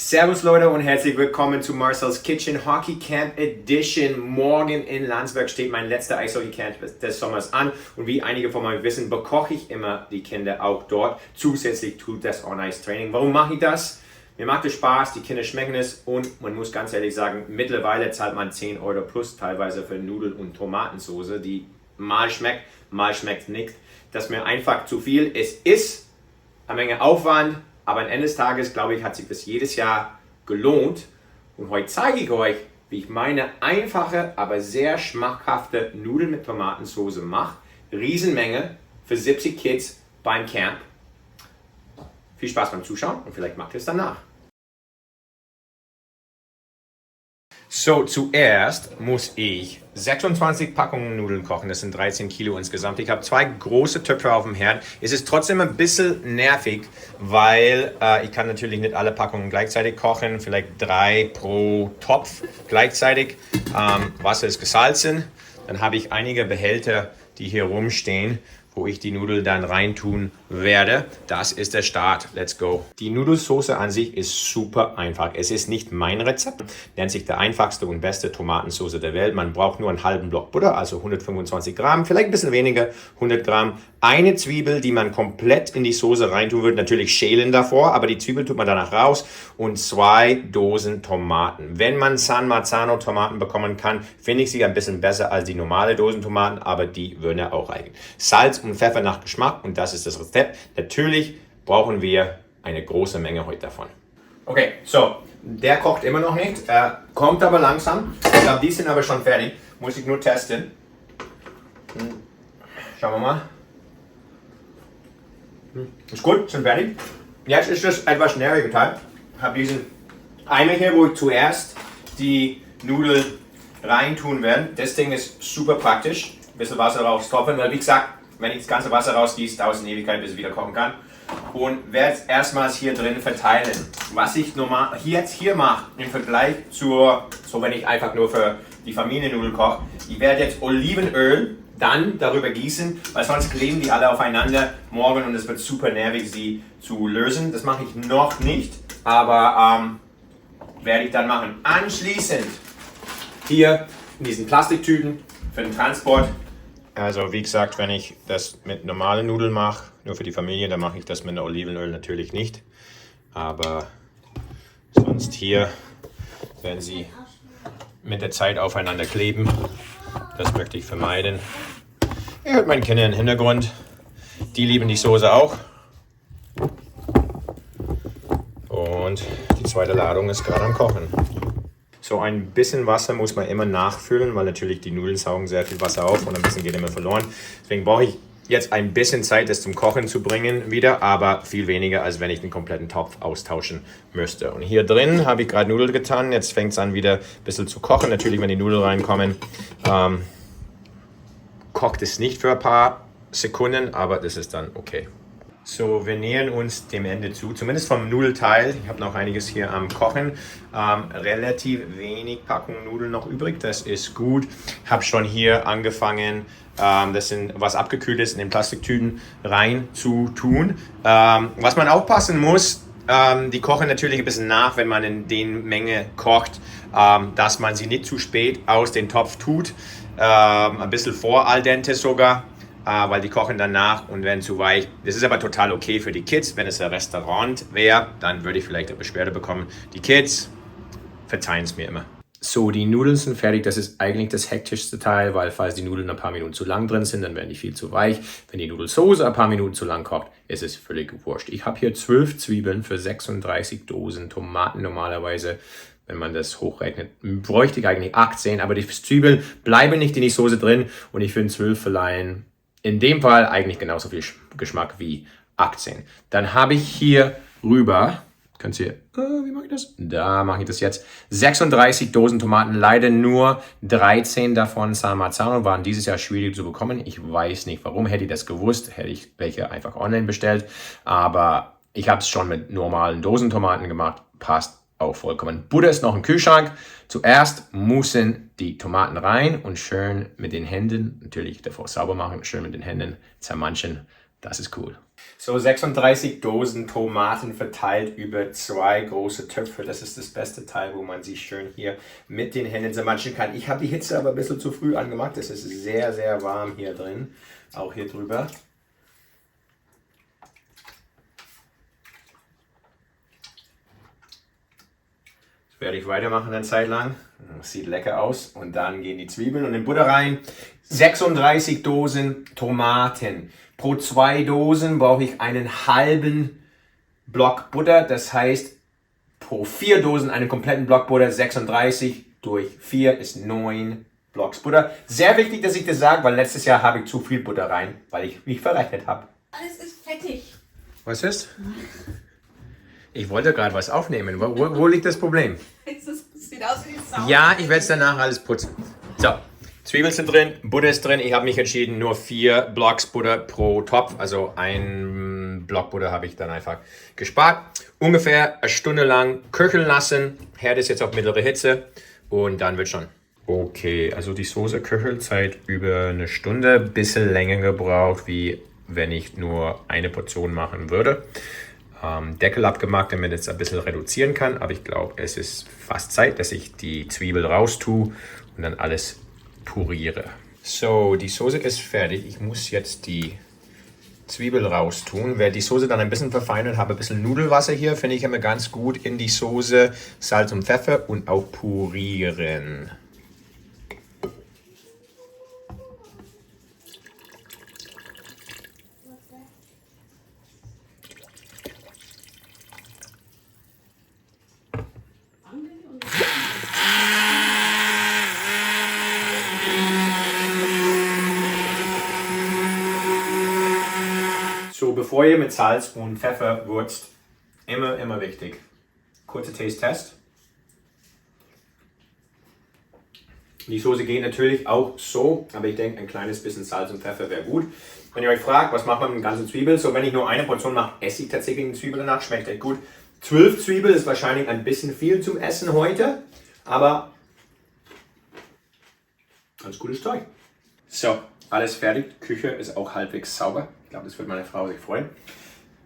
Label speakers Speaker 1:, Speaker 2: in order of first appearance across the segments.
Speaker 1: Servus Leute und herzlich willkommen zu Marcel's Kitchen Hockey Camp Edition. Morgen in Landsberg steht mein letzter Eishockey Camp des Sommers an und wie einige von euch wissen, bekoche ich immer die Kinder auch dort. Zusätzlich tut das On-Ice-Training. Warum mache ich das? Mir macht es Spaß, die Kinder schmecken es und man muss ganz ehrlich sagen, mittlerweile zahlt man 10 Euro plus teilweise für Nudeln und Tomatensauce, die mal schmeckt nicht. Das ist mir einfach zu viel. Es ist eine Menge Aufwand. Aber am Ende des Tages, glaube ich, hat sich das jedes Jahr gelohnt. Und heute zeige ich euch, wie ich meine einfache, aber sehr schmackhafte Nudeln mit Tomatensauce mache. Riesenmenge für 70 Kids beim Camp. Viel Spaß beim Zuschauen und vielleicht macht ihr es danach. So, zuerst muss ich 26 Packungen Nudeln kochen. Das sind 13 Kilo insgesamt. Ich habe 2 große Töpfe auf dem Herd. Es ist trotzdem ein bisschen nervig, weil ich kann natürlich nicht alle Packungen gleichzeitig kochen. Vielleicht 3 pro Topf gleichzeitig. Wasser ist gesalzen. Dann habe ich einige Behälter, die hier rumstehen, wo ich die Nudeln dann reintun werde. Das ist der Start. Let's go. Die Nudelsauce an sich ist super einfach. Es ist nicht mein Rezept. Nennt sich der einfachste und beste Tomatensauce der Welt. Man braucht nur einen halben Block Butter, also 125 Gramm, vielleicht ein bisschen weniger, 100 Gramm. Eine Zwiebel, die man komplett in die Soße reintun würde, natürlich schälen davor, aber die Zwiebel tut man danach raus und 2 Dosen Tomaten. Wenn man San Marzano Tomaten bekommen kann, finde ich sie ein bisschen besser als die normale Dosentomaten, aber die würden ja auch reichen. Salz und Pfeffer nach Geschmack und das ist das Rezept. Natürlich brauchen wir eine große Menge heute davon. Okay, so, der kocht immer noch nicht, kommt aber langsam. Ich glaube, die sind aber schon fertig, muss ich nur testen. Schauen wir mal. Ist gut, sind fertig. Jetzt ist das etwas schwierige Teil. Ich habe diesen Eimer hier, wo ich zuerst die Nudeln reintun werde. Das Ding ist super praktisch. Ein bisschen Wasser raustropfen, weil wie gesagt, wenn ich das ganze Wasser rausgieße, dauert es eine Ewigkeit, bis es wieder kochen kann. Und werde es erstmals hier drin verteilen. Was ich normal hier mache, im Vergleich zur, so wenn ich einfach nur für die Familiennudel koche, ich werde jetzt Olivenöl dann darüber gießen, weil sonst kleben die alle aufeinander morgen und es wird super nervig, sie zu lösen. Das mache ich noch nicht, aber werde ich dann machen. Anschließend hier in diesen Plastiktüten für den Transport. Also wie gesagt, wenn ich das mit normalen Nudeln mache, nur für die Familie, dann mache ich das mit Olivenöl natürlich nicht. Aber sonst hier werden sie mit der Zeit aufeinander kleben. Das möchte ich vermeiden. Ihr hört meine Kinder im Hintergrund. Die lieben die Soße auch. Und die zweite Ladung ist gerade am Kochen. So ein bisschen Wasser muss man immer nachfüllen, weil natürlich die Nudeln saugen sehr viel Wasser auf und ein bisschen geht immer verloren. Deswegen brauche ich jetzt ein bisschen Zeit, das zum Kochen zu bringen wieder, aber viel weniger, als wenn ich den kompletten Topf austauschen müsste. Und hier drin habe ich gerade Nudeln getan. Jetzt fängt es an wieder ein bisschen zu kochen. Natürlich, wenn die Nudeln reinkommen, kocht es nicht für ein paar Sekunden, aber das ist dann okay. So, wir nähern uns dem Ende zu, zumindest vom Nudelteil. Ich habe noch einiges hier am Kochen. Relativ wenig Packungen Nudeln noch übrig, das ist gut. Ich habe schon hier angefangen, das sind was Abgekühltes in den Plastiktüten rein zu tun. Was man aufpassen muss, die kochen natürlich ein bisschen nach, wenn man in den Menge kocht, dass man sie nicht zu spät aus dem Topf tut. Ein bisschen vor al dente sogar. Weil die kochen danach und werden zu weich. Das ist aber total okay für die Kids. Wenn es ein Restaurant wäre, dann würde ich vielleicht eine Beschwerde bekommen. Die Kids verzeihen es mir immer. So, die Nudeln sind fertig. Das ist eigentlich das hektischste Teil, weil falls die Nudeln ein paar Minuten zu lang drin sind, dann werden die viel zu weich. Wenn die Nudelsauce ein paar Minuten zu lang kocht, ist es völlig wurscht. Ich habe hier 12 Zwiebeln für 36 Dosen Tomaten normalerweise. Wenn man das hochrechnet, bräuchte ich eigentlich 18, aber die Zwiebeln bleiben nicht in die Soße drin und ich finde 12 verleihen in dem Fall eigentlich genauso viel Geschmack wie 18. Dann habe ich hier rüber, könnt ihr, wie mache ich das? Da mache ich das jetzt. 36 Dosen Tomaten, leider nur 13 davon San Marzano, waren dieses Jahr schwierig zu bekommen. Ich weiß nicht warum, hätte ich das gewusst, hätte ich welche einfach online bestellt. Aber ich habe es schon mit normalen Dosentomaten gemacht, passt auch vollkommen. Butter ist noch im Kühlschrank. Zuerst müssen die Tomaten rein und schön mit den Händen, natürlich davor sauber machen, schön mit den Händen zermanschen, Das ist cool. So 36 Dosen Tomaten verteilt über 2 große Töpfe. Das ist das beste Teil, wo man sie schön hier mit den Händen zermatschen kann. Ich habe die Hitze aber ein bisschen zu früh angemacht. Es ist sehr, sehr warm hier drin. Auch hier drüber. Das werde ich weitermachen eine Zeit lang. Das sieht lecker aus. Und dann gehen die Zwiebeln und in Butter rein. 36 Dosen Tomaten. Pro 2 Dosen brauche ich einen halben Block Butter. Das heißt, pro 4 Dosen einen kompletten Block Butter. 36 durch 4 ist 9 Blocks Butter. Sehr wichtig, dass ich das sage, weil letztes Jahr habe ich zu viel Butter rein, weil ich mich verrechnet habe.
Speaker 2: Alles ist fettig.
Speaker 1: Was ist? Ich wollte gerade was aufnehmen. Wo liegt das Problem?
Speaker 2: Es sieht aus wie Sau.
Speaker 1: Ja, ich werde es danach alles putzen. So. Zwiebeln sind drin, Butter ist drin. Ich habe mich entschieden, nur 4 Blocks Butter pro Topf. Also ein Block Butter habe ich dann einfach gespart. Ungefähr eine Stunde lang köcheln lassen. Herd ist jetzt auf mittlere Hitze und dann wird schon. Okay, also die Soße köchelt seit über eine Stunde. Bisschen länger gebraucht, wie wenn ich nur eine Portion machen würde. Deckel abgemacht, damit es ein bisschen reduzieren kann. Aber ich glaube, es ist fast Zeit, dass ich die Zwiebel raus tue und dann alles puriere. So, die Soße ist fertig. Ich muss jetzt die Zwiebel raus tun. Werde die Soße dann ein bisschen verfeinern, habe ein bisschen Nudelwasser hier, finde ich immer ganz gut in die Soße. Salz und Pfeffer und auch purieren. So, bevor ihr mit Salz und Pfeffer würzt, immer wichtig. Kurzer Taste-Test. Die Soße geht natürlich auch so, aber ich denke, ein kleines bisschen Salz und Pfeffer wäre gut. Wenn ihr euch fragt, was macht man mit den ganzen Zwiebeln? So, wenn ich nur eine Portion mache, esse ich tatsächlich eine Zwiebel danach, schmeckt echt gut. 12 Zwiebeln ist wahrscheinlich ein bisschen viel zum Essen heute, aber ganz gutes Zeug. So, alles fertig. Küche ist auch halbwegs sauber. Ich glaube, das wird meine Frau sich freuen.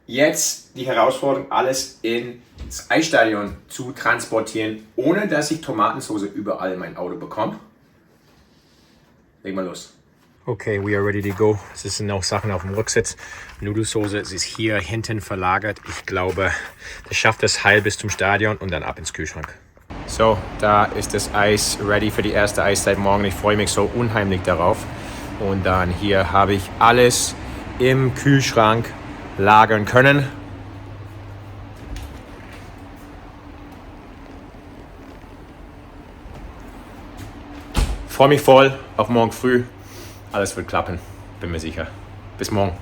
Speaker 1: Jetzt die Herausforderung, alles ins Eisstadion zu transportieren, ohne dass ich Tomatensauce überall in mein Auto bekomme. Leg mal los. Okay, we are ready to go. Es sind auch Sachen auf dem Rücksitz. Nudelsauce, es ist hier hinten verlagert. Ich glaube, das schafft es heil bis zum Stadion und dann ab ins Kühlschrank. So, da ist das Eis ready für die erste Eiszeit morgen. Ich freue mich so unheimlich darauf. Und dann hier habe ich alles im Kühlschrank lagern können. Freue mich voll auf morgen früh. Alles wird klappen, bin mir sicher. Bis morgen.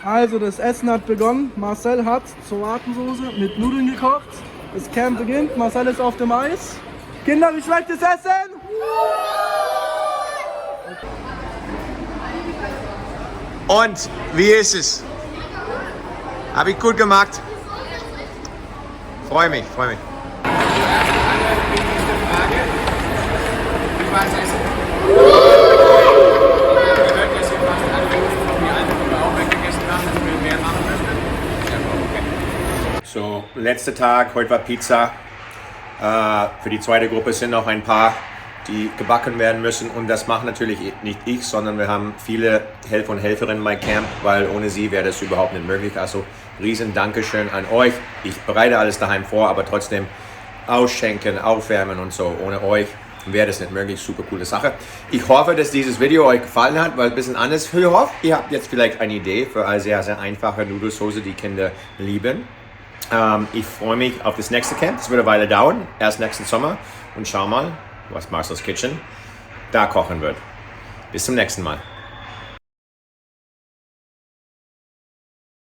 Speaker 3: Also das Essen hat begonnen. Marcel hat Tomatensoße mit Nudeln gekocht. Das Camp beginnt. Marcel ist auf dem Eis. Kinder, wie schmeckt das Essen?
Speaker 1: Und wie ist es? Habe ich gut gemacht? Freue mich. So, letzter Tag, heute war Pizza. Für die zweite Gruppe sind noch ein paar, die gebacken werden müssen. Und das macht natürlich nicht ich, sondern wir haben viele Helfer und Helferinnen bei Camp, weil ohne sie wäre das überhaupt nicht möglich. Also riesen Dankeschön an euch. Ich bereite alles daheim vor, aber trotzdem ausschenken, aufwärmen und so. Ohne euch wäre das nicht möglich. Super coole Sache. Ich hoffe, dass dieses Video euch gefallen hat, weil ein bisschen anders. Ich hoffe, ihr habt jetzt vielleicht eine Idee für eine sehr, sehr einfache Nudelsauce, die Kinder lieben. Ich freue mich auf das nächste Camp. Das wird eine Weile dauern, erst nächsten Sommer. Und schau mal, was Marcel's Kitchen da kochen wird. Bis zum nächsten Mal.